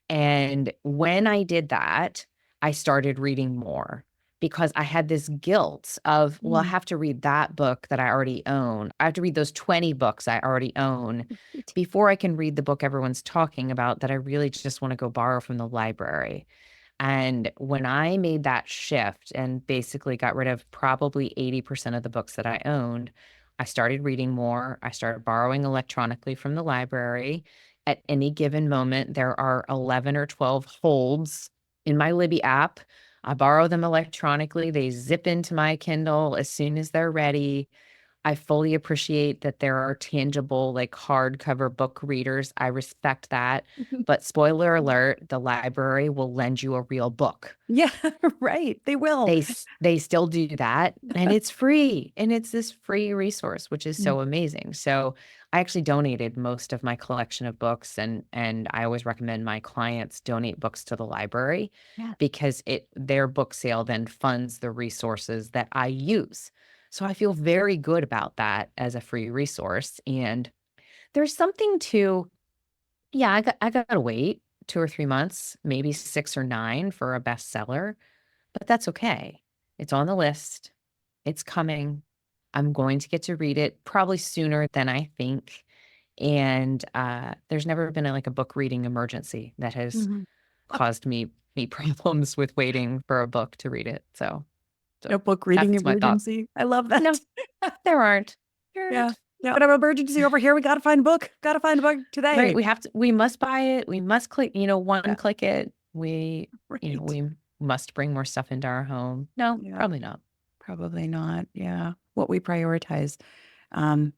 And when I did that, I started reading more because I had this guilt of, well, I Mm. have to read that book that I already own. I have to read those 20 books I already own before I can read the book everyone's talking about that I really just want to go borrow from the library. And when I made that shift and basically got rid of probably 80% of the books that I owned, I started reading more. I started borrowing electronically from the library. At any given moment, there are 11 or 12 holds in my Libby app. I borrow them electronically. They zip into my Kindle as soon as they're ready. I fully appreciate that there are tangible, like hardcover book readers. I respect that. But spoiler alert, the library will lend you a real book. Yeah, right. They will. They still do that, and it's free, and it's this free resource, which is Mm. so amazing. So I actually donated most of my collection of books, and I always recommend my clients donate books to the library Yeah. because their book sale then funds the resources that I use. So I feel very good about that as a free resource. And there's something to, yeah, I gotta wait 2 or 3 months, maybe 6 or 9 for a bestseller, but that's okay. It's on the list. It's coming. I'm going to get to read it probably sooner than I think. And there's never been like a book reading emergency that has Mhm. caused me problems with waiting for a book to read it. So No book reading that's my thought. emergency. I love that. No, there aren't. There Yeah. aren't. Yeah. Whatever emergency over here, we got to find a book. Got to find a book Right. today. We must buy it. We must click, one Yeah. click it. Right. We must bring more stuff into our home. No, Yeah. probably not. Probably not. Yeah. What we prioritize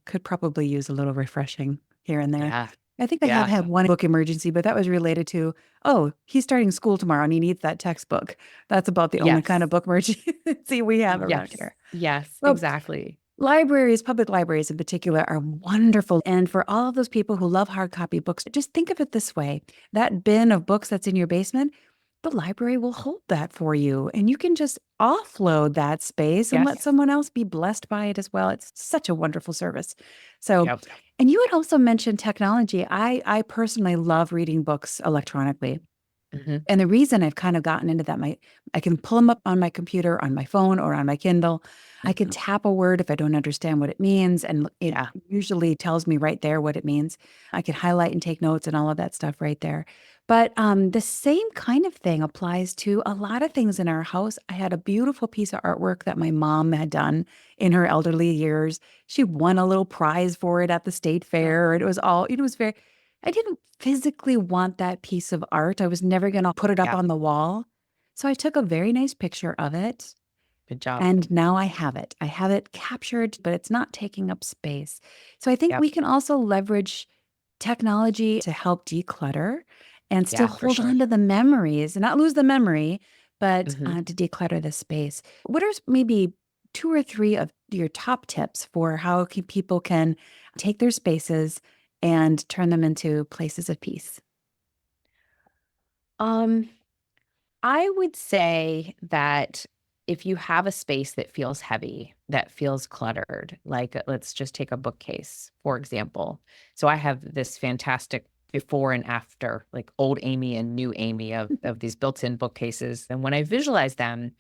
could probably use a little refreshing here and there. Yeah. I think I have Yeah. had one book emergency, but that was related to, oh, he's starting school tomorrow and he needs that textbook. That's about the only kind Yes. of book emergency we have around Yes. here. Yes, Well, exactly. libraries, public libraries in particular, are wonderful. And for all of those people who love hard copy books, just think of it this way: that bin of books that's in your basement, the library will hold that for you. And you can just offload that space and let Yes. someone else be blessed by it as well. It's such a wonderful service. So, Yep. and you had also mentioned technology. I personally love reading books electronically. Mhm. And the reason I've kind of gotten into that, I can pull them up on my computer, on my phone, or on my Kindle. I can Mhm. tap a word if I don't understand what it means, and it Yeah. usually tells me right there what it means. I can highlight and take notes and all of that stuff right there. But the same kind of thing applies to a lot of things in our house. I had a beautiful piece of artwork that my mom had done in her elderly years. She won a little prize for it at the state fair. It was very, I didn't physically want that piece of art. I was never going to put it up Yeah. on the wall. So I took a very nice picture of it, Good job. and now I have it. I have it captured, but it's not taking up space. So I think Yep. we can also leverage technology to help declutter and still Yeah, for hold sure. on to the memories and not lose the memory, but Mhm. to declutter the space. What are maybe two or three of your top tips for how people can take their spaces and turn them into places of peace? Um, I would say that if you have a space that feels heavy, that feels cluttered, like let's just take a bookcase, for example. So I have this fantastic before and after, like old Amy and new Amy of these built-in bookcases. And when I visualize them,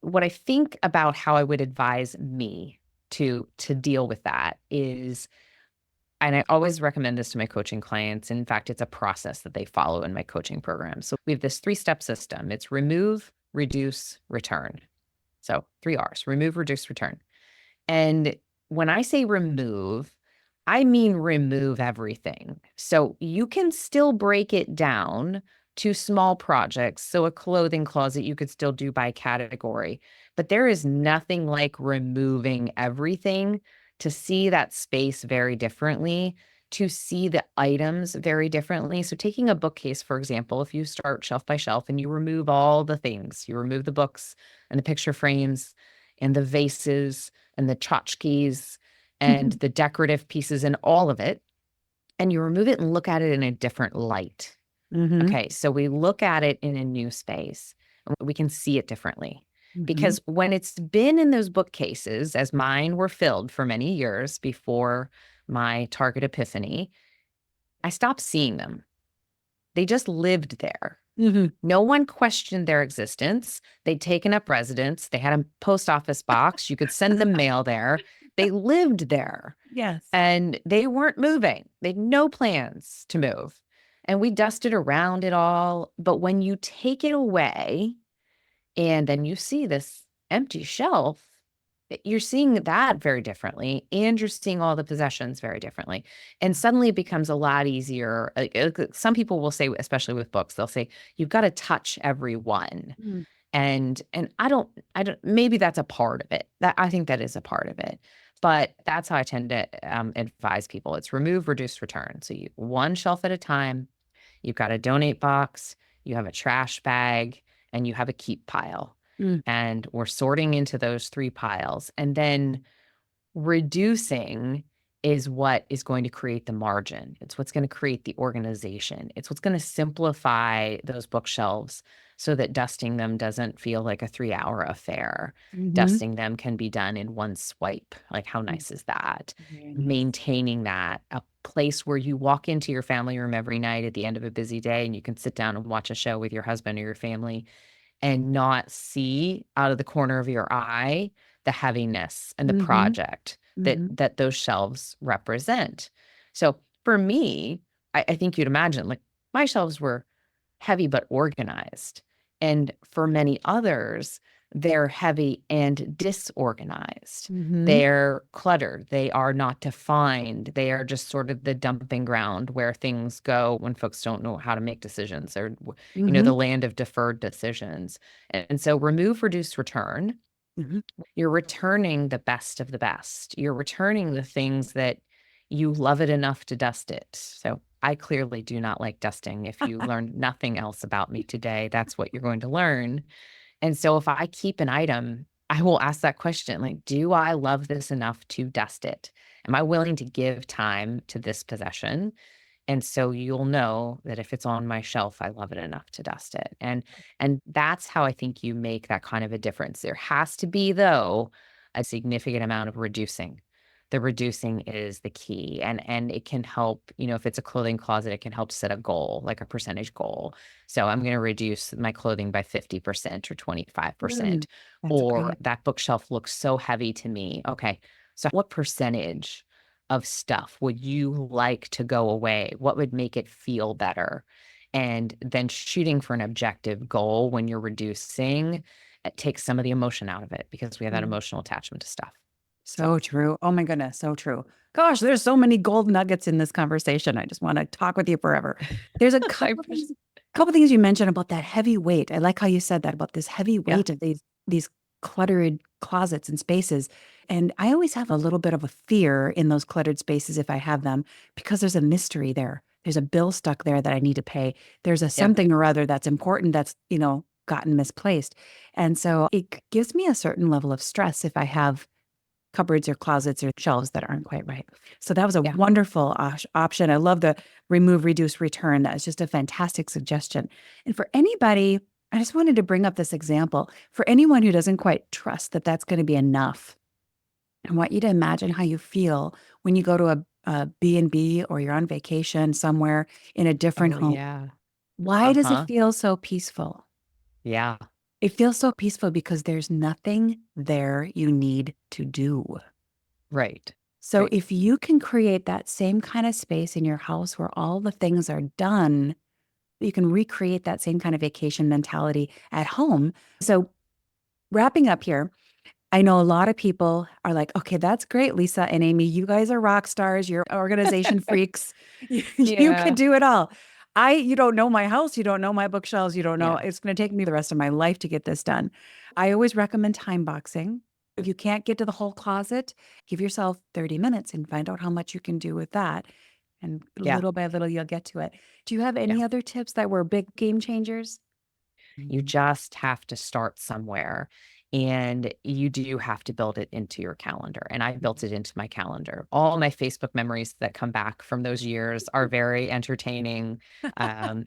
what I think about how I would advise me to deal with that is, and I always recommend this to my coaching clients. In fact, it's a process that they follow in my coaching program. So we have this 3-step system. It's remove, reduce, return. So 3 R's: remove, reduce, return. And when I say remove, I mean remove everything. So you can still break it down to small projects. So a clothing closet you could still do by category, but there is nothing like removing everything to see that space very differently, to see the items very differently. So taking a bookcase, for example, if you start shelf by shelf and you remove all the things, you remove the books and the picture frames and the vases and the tchotchkes and the decorative pieces and all of it, and you remove it and look at it in a different light. Mm-hmm. Okay, so we look at it in a new space. We can see it differently. Mm-hmm. Because when it's been in those bookcases, as mine were filled for many years before my Target epiphany, I stopped seeing them. They just lived there. Mm-hmm. No one questioned their existence. They'd taken up residence. They had a post office box. You could send them mail there. They lived there Yes. and they weren't moving. They had no plans to move. And we dusted around it all. But when you take it away and then you see this empty shelf, you're seeing that very differently, and you're seeing all the possessions very differently. And suddenly it becomes a lot easier. Some people will say, especially with books, they'll say, you've got to touch every one. Mm. And I don't, maybe that's a part of it. That I think that is a part of it. But that's how I tend to advise people. It's remove, reduce, return. So you one shelf at a time. You've got a donate box, you have a trash bag, and you have a keep pile. Mm. And we're sorting into those three piles. And then reducing is what is going to create the margin. It's what's going to create the organization. It's what's going to simplify those bookshelves so that dusting them doesn't feel like a 3-hour affair. Mm-hmm. Dusting them can be done in one swipe. Like, how nice is that? Very nice. Maintaining that, a place where you walk into your family room every night at the end of a busy day and you can sit down and watch a show with your husband or your family and not see out of the corner of your eye the heaviness and the Mm-hmm. project that Mm-hmm. those shelves represent. So for me, I think you'd imagine, like, my shelves were heavy but organized. And for many others, they're heavy and disorganized. Mm-hmm. They're cluttered. They are not defined. They are just sort of the dumping ground where things go when folks don't know how to make decisions, or, Mm-hmm. the land of deferred decisions. And so remove, reduce, return. Mm-hmm. You're returning the best of the best. You're returning the things that you love it enough to dust it. So I clearly do not like dusting. If you learned nothing else about me today, that's what you're going to learn. And so if I keep an item, I will ask that question, like, do I love this enough to dust it? Am I willing to give time to this possession? And so you'll know that if it's on my shelf, I love it enough to dust it. And that's how I think you make that kind of a difference. There has to be, though, a significant amount of reducing. The reducing is the key. And it can help, if it's a clothing closet, it can help set a goal, like a percentage goal. So I'm going to reduce my clothing by 50% or 25%. Mm. That's Or great. that bookshelf looks so heavy to me. Okay. So what percentage of stuff would you like to go away? What would make it feel better? And then shooting for an objective goal when you're reducing, it takes some of the emotion out of it because we have that Mm. emotional attachment to stuff. So So true. Oh my goodness, so true. Gosh, there's so many gold nuggets in this conversation. I just want to talk with you forever. There's a I couple appreciate. couple things you mentioned about that heavy weight. I like how you said that about this heavy Yeah. weight of these cluttered closets and spaces. And I always have a little bit of a fear in those cluttered spaces if I have them because there's a mystery there. There's a bill stuck there that I need to pay. There's a Yeah. something or other that's important that's, gotten misplaced. And so it gives me a certain level of stress if I have cupboards or closets or shelves that aren't quite right. So that was a Yeah. wonderful option. I love the remove, reduce, return. That was just a fantastic suggestion. And for anybody, I just wanted to bring up this example. For anyone who doesn't quite trust that that's going to be enough, I want you to imagine how you feel when you go to a B&B or you're on vacation somewhere in a different Oh, home. yeah. Why does it Uh-huh. feel so peaceful? Yeah. It feels so peaceful because there's nothing there you need to do. Right. So Right. if you can create that same kind of space in your house where all the things are done, you can recreate that same kind of vacation mentality at home. So wrapping up here, I know a lot of people are like, okay, that's great, Lisa and Amy. You guys are rock stars. You're organization freaks. You can Yeah. do it all. You don't know my house. You don't know my bookshelves. You don't know. Yeah. It's going to take me the rest of my life to get this done. I always recommend time boxing. If you can't get to the whole closet, give yourself 30 minutes and find out how much you can do with that. And Yeah. little by little, you'll get to it. Do you have Yeah. any other tips that were big game changers? You just have to start somewhere. And you do have to build it into your calendar. And I built it into my calendar. All my Facebook memories that come back from those years are very entertaining. Um,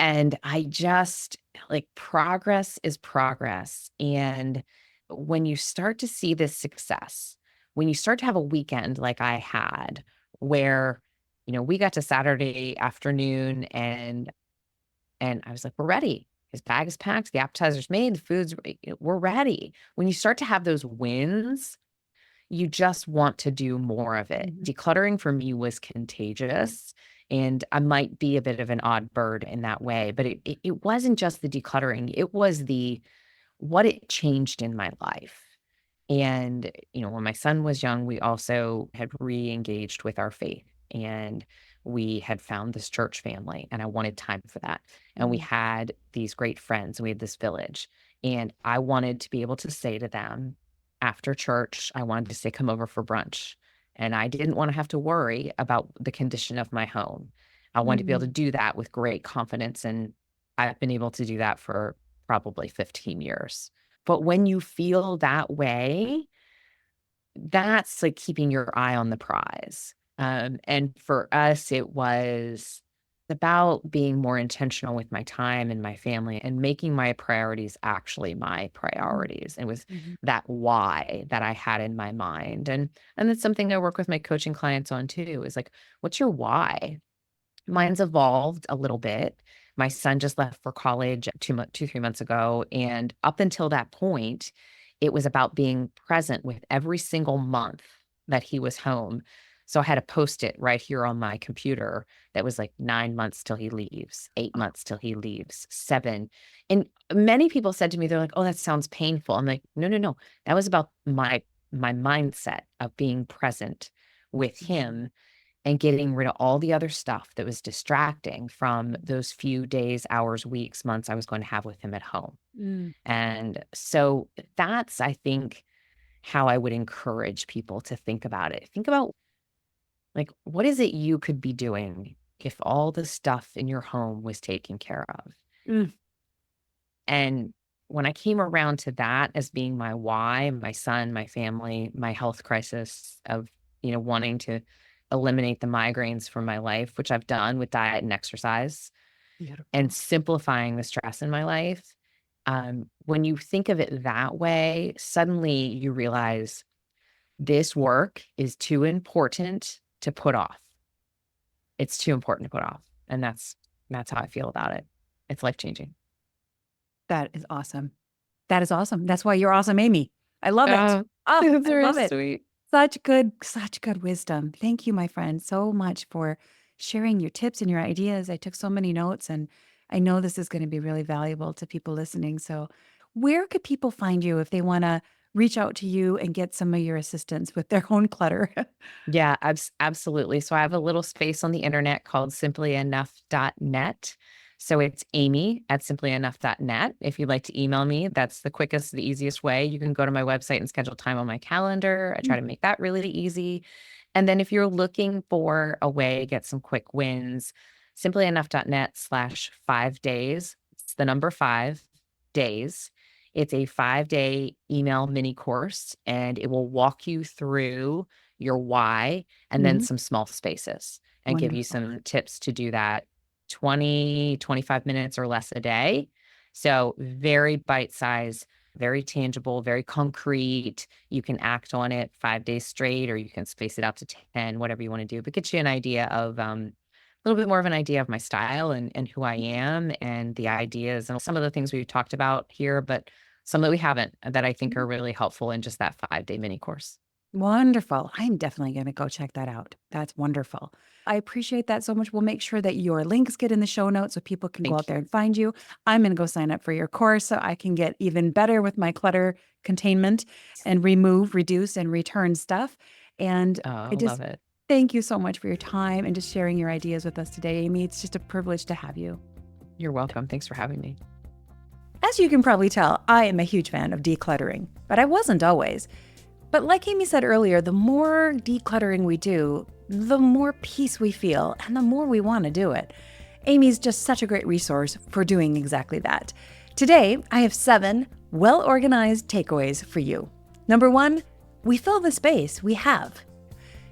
and I just like progress is progress. And when you start to see this success, when you start to have a weekend like I had, where, we got to Saturday afternoon and I was like, we're ready. His bag is packed, the appetizer's made, the food's, we're ready. When you start to have those wins, you just want to do more of it. Mhm. Decluttering for me was contagious. And I might be a bit of an odd bird in that way, but it wasn't just the decluttering, it was what it changed in my life. And, when my son was young, we also had re-engaged with our faith and we had found this church family and I wanted time for that. And we Mm. had these great friends. We had this village and I wanted to be able to say to them after church, I wanted to say, come over for brunch. And I didn't want to have to worry about the condition of my home. I wanted to be able to Mm. do that with great confidence. And I've been able to do that for probably 15 years. But when you feel that way, that's like keeping your eye on the prize. And for us, it was about being more intentional with my time and my family and making my priorities actually my Mm. priorities. It was Mhm. that why that I had in my mind. And that's something I work with my coaching clients on too, is like, what's your why? Mine's evolved a little bit. My son just left for college 3 months ago, and up until that point, it was about being present with every single month that he was home. So I had a Post-it right here on my computer that was like 9 months till he leaves, 8 Oh. months till he leaves, 7. And many people said to me, they're like, "Oh, that sounds painful." I'm like, "No, no, no. That was about my mindset of being present with Mhm. him and getting rid of all the other stuff that was distracting from those few days, hours, weeks, months I was going to have with him at home." Mm. And so that's, I think, how I would encourage people to think about it. Think about like, what is it you could be doing if all the stuff in your home was taken care of? Mm. And when I came around to that as being my why, my son, my family, my health crisis of, wanting to eliminate the migraines from my life, which I've done with diet and exercise, and Beautiful. simplifying the stress in my life. When you think of it that way, suddenly you realize this work is too important to put off. It's too important to put off. And that's how I feel about it. It's life changing. That is awesome. That is awesome. That's why you're awesome, Amy. I love it. Oh, Oh, that's I very love it. sweet. Such good wisdom. Thank you, my friend, so much for sharing your tips and your ideas. I took so many notes and I know this is going to be really valuable to people listening. So, where could people find you if they want to reach out to you and get some of your assistance with their own clutter? Yeah, absolutely. So I have a little space on the internet called simplyenough.net. So it's Amy at simplyenough.net. If you'd like to email me, that's the quickest, the easiest way. You can go to my website and schedule time on my calendar. I try to make that really easy. And then if you're looking for a way to get some quick wins, simplyenough.net/5 days. It's the number 5 days. It's a 5-day email mini course, and it will walk you through your why, and then Mhm. some small spaces and give you Wonderful. some tips to do that 20, 25 minutes or less a day. So very bite size, very tangible, very concrete. You can act on it 5 days straight, or you can space it out to 10, whatever you want to do, but get you an idea of a little bit more of an idea of my style and who I am and the ideas and some of the things we've talked about here, but some that we haven't that I think are really helpful in just that 5-day mini course. Wonderful. I'm definitely going to go check that out. That's wonderful. I appreciate that so much. We'll make sure that your links get in the show notes so people can go Thank out there and find you. I'm going to go sign up for your course so I can get even better with my clutter containment and remove, reduce, and return stuff. And you. I Oh, just love it. thank you so much for your time and just sharing your ideas with us today, Amy. It's just a privilege to have you. You're welcome. Thanks for having me. As you can probably tell, I am a huge fan of decluttering, but I wasn't always. But like Amy said earlier, the more decluttering we do, the more peace we feel and the more we want to do it. Amy's just such a great resource for doing exactly that. Today, I have 7 well-organized takeaways for you. Number 1, we fill the space we have.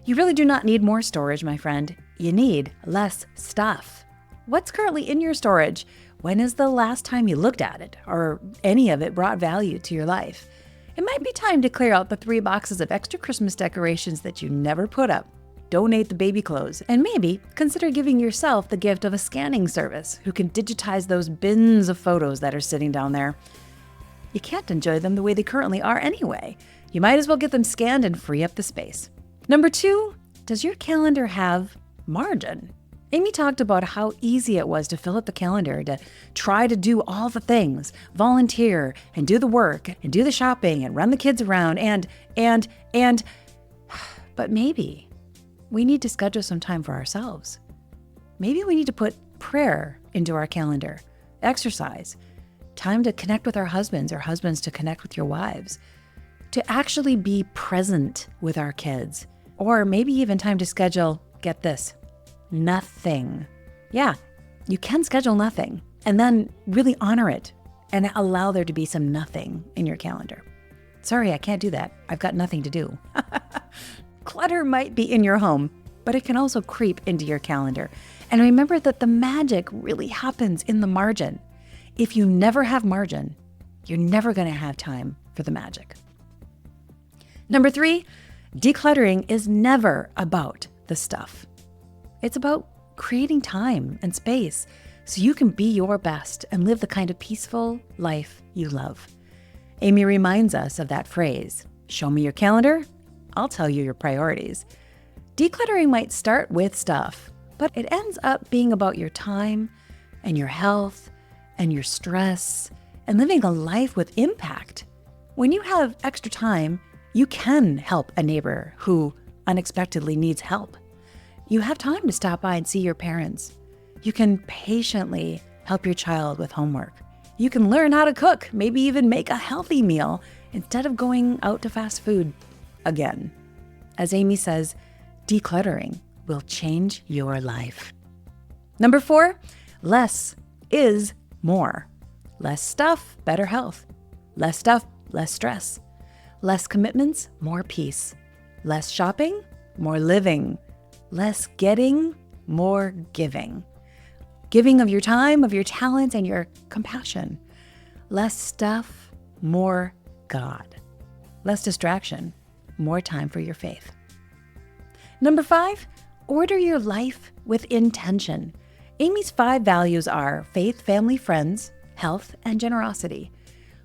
You really do not need more storage, my friend. You need less stuff. What's currently in your storage? When is the last time you looked at it or any of it brought value to your life? It might be time to clear out the 3 boxes of extra Christmas decorations that you never put up, donate the baby clothes, and maybe consider giving yourself the gift of a scanning service who can digitize those bins of photos that are sitting down there. You can't enjoy them the way they currently are anyway. You might as well get them scanned and free up the space. Number 2, does your calendar have margin? Amy talked about how easy it was to fill up the calendar, to try to do all the things, volunteer and do the work and do the shopping and run the kids around but maybe we need to schedule some time for ourselves. Maybe we need to put prayer into our calendar, exercise, time to connect with our husbands or husbands to connect with your wives, to actually be present with our kids, or maybe even time to schedule, get this, nothing. Yeah, you can schedule nothing and then really honor it and allow there to be some nothing in your calendar. Sorry, I can't do that. I've got nothing to do. Clutter might be in your home, but it can also creep into your calendar. And remember that the magic really happens in the margin. If you never have margin, you're never going to have time for the magic. Number 3, decluttering is never about the stuff. It's about creating time and space so you can be your best and live the kind of peaceful life you love. Amy reminds us of that phrase, show me your calendar, I'll tell you your priorities. Decluttering might start with stuff, but it ends up being about your time and your health and your stress and living a life with impact. When you have extra time, you can help a neighbor who unexpectedly needs help. You have time to stop by and see your parents. You can patiently help your child with homework. You can learn how to cook, maybe even make a healthy meal instead of going out to fast food again. As Amy says, decluttering will change your life. Number 4, less is more. Less stuff, better health. Less stuff, less stress. Less commitments, more peace. Less shopping, more living. Less getting, more giving. Giving of your time, of your talents, and your compassion. Less stuff, more God. Less distraction, more time for your faith. Number 5, order your life with intention. Amy's 5 values are faith, family, friends, health, and generosity.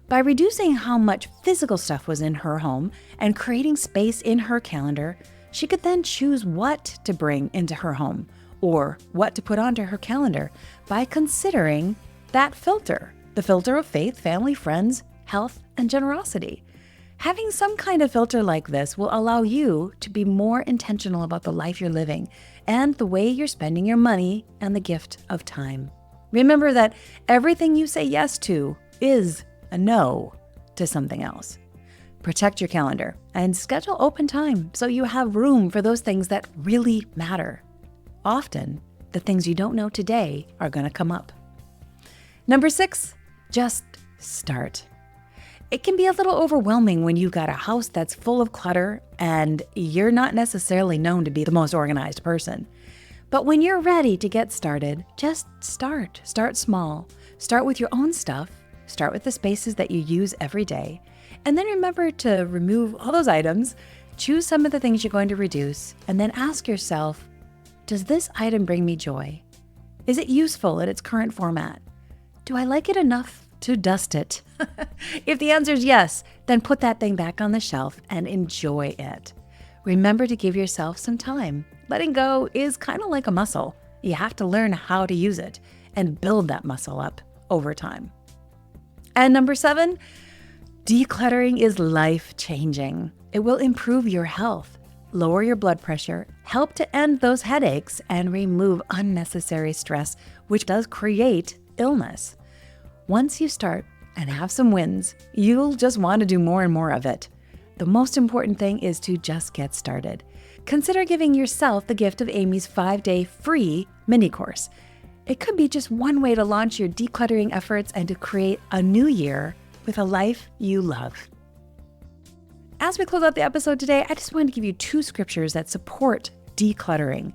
By reducing how much physical stuff was in her home and creating space in her calendar, she could then choose what to bring into her home or what to put onto her calendar by considering that filter, the filter of faith, family, friends, health, and generosity. Having some kind of filter like this will allow you to be more intentional about the life you're living and the way you're spending your money and the gift of time. Remember that everything you say yes to is a no to something else. Protect your calendar and schedule open time so you have room for those things that really matter. Often, the things you don't know today are going to come up. Number 6, just start. It can be a little overwhelming when you've got a house that's full of clutter and you're not necessarily known to be the most organized person. But when you're ready to get started, just start. Start small. Start with your own stuff. Start with the spaces that you use every day. And then remember to remove all those items, choose some of the things you're going to reduce, and then ask yourself, does this item bring me joy? Is it useful in its current format? Do I like it enough to dust it? If the answer is yes, then put that thing back on the shelf and enjoy it. remember to give yourself some time. Letting go is kind of like a muscle. You have to learn how to use it and build that muscle up over time. And number 7, decluttering is life-changing. It will improve your health, lower your blood pressure, help to end those headaches, and remove unnecessary stress, which does create illness. Once you start and have some wins, you'll just want to do more and more of it. The most important thing is to just get started. Consider giving yourself the gift of Amy's 5-day free mini course. It could be just one way to launch your decluttering efforts and to create a new year with a life you love. As we close out the episode today, I just wanted to give you 2 scriptures that support decluttering.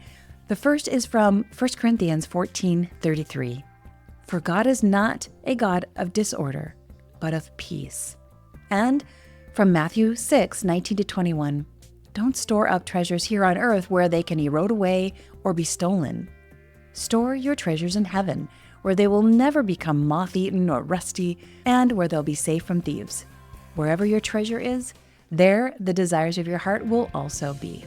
The first is from 1 Corinthians 14:33. For God is not a God of disorder, but of peace. And from Matthew 6:19-21. Don't store up treasures here on earth where they can erode away or be stolen. Store your treasures in heaven, where they will never become moth-eaten or rusty, and where they'll be safe from thieves. Wherever your treasure is, there the desires of your heart will also be.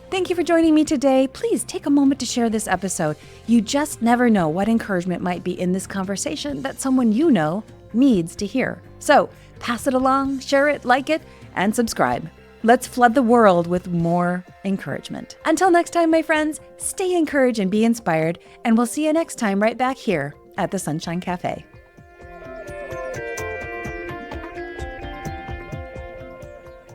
Thank you for joining me today. Please take a moment to share this episode. You just never know what encouragement might be in this conversation that someone you know needs to hear. So pass it along, share it, like it, and subscribe. Let's flood the world with more encouragement. Until next time, my friends, stay encouraged and be inspired, and we'll see you next time right back here at the Sunshine Cafe.